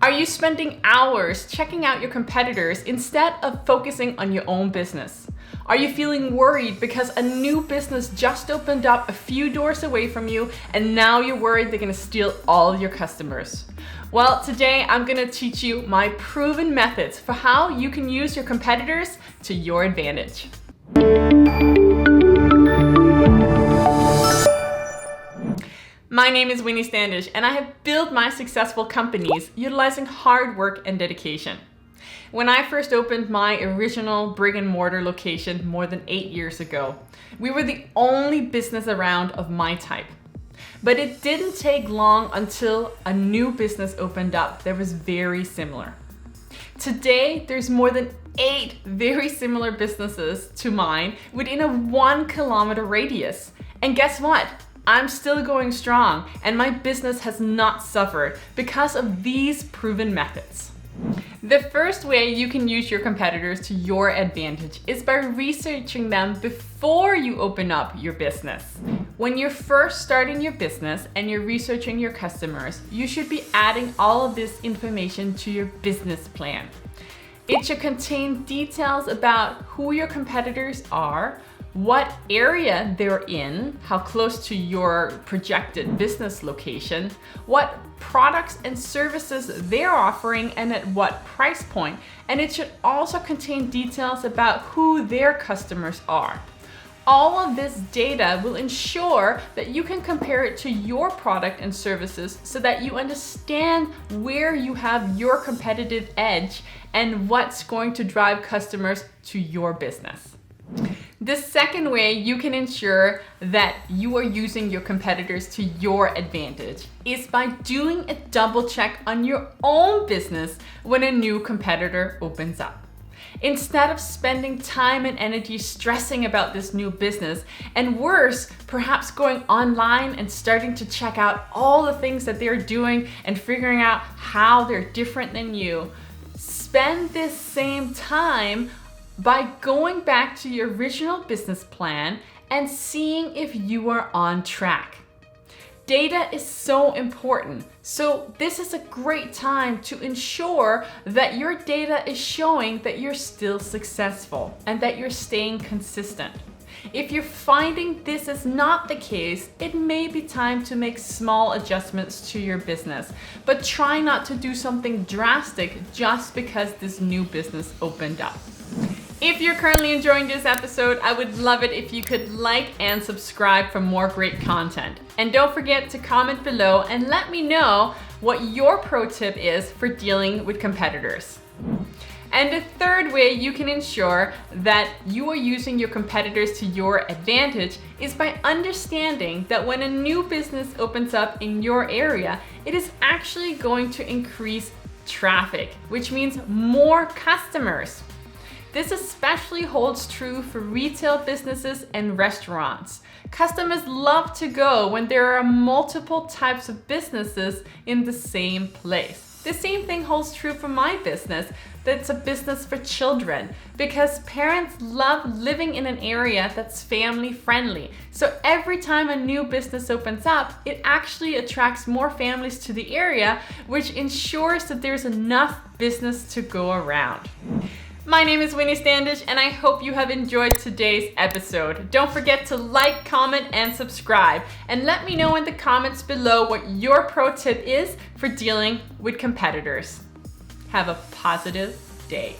Are you spending hours checking out your competitors instead of focusing on your own business? Are you feeling worried because a new business just opened up a few doors away from you and now you're worried they're gonna steal all your customers? Well, today I'm gonna teach you my proven methods for how you can use your competitors to your advantage. My name is Winnie Standish, and I have built my successful companies utilizing hard work and dedication. When I first opened my original brick and mortar location more than 8 years ago, we were the only business around of my type. But it didn't take long until a new business opened up that was very similar. Today, there's more than 8 very similar businesses to mine within a 1 kilometer radius. And guess what? I'm still going strong, and my business has not suffered because of these proven methods. The first way you can use your competitors to your advantage is by researching them before you open up your business. When you're first starting your business and you're researching your customers, you should be adding all of this information to your business plan. It should contain details about who your competitors are, what area they're in, how close to your projected business location, what products and services they're offering and at what price point. And it should also contain details about who their customers are. All of this data will ensure that you can compare it to your product and services so that you understand where you have your competitive edge and what's going to drive customers to your business. The second way you can ensure that you are using your competitors to your advantage is by doing a double check on your own business when a new competitor opens up. Instead of spending time and energy stressing about this new business, and worse, perhaps going online and starting to check out all the things that they're doing and figuring out how they're different than you, spend this same time by going back to your original business plan and seeing if you are on track. Data is so important, so this is a great time to ensure that your data is showing that you're still successful and that you're staying consistent. If you're finding this is not the case, it may be time to make small adjustments to your business, but try not to do something drastic just because this new business opened up. If you're currently enjoying this episode, I would love it if you could like and subscribe for more great content. And don't forget to comment below and let me know what your pro tip is for dealing with competitors. And the third way you can ensure that you are using your competitors to your advantage is by understanding that when a new business opens up in your area, it is actually going to increase traffic, which means more customers. This especially holds true for retail businesses and restaurants. Customers love to go when there are multiple types of businesses in the same place. The same thing holds true for my business, that's a business for children, because parents love living in an area that's family friendly. So every time a new business opens up, it actually attracts more families to the area, which ensures that there's enough business to go around. My name is Winnie Standish, and I hope you have enjoyed today's episode. Don't forget to like, comment, and subscribe. And let me know in the comments below what your pro tip is for dealing with competitors. Have a positive day.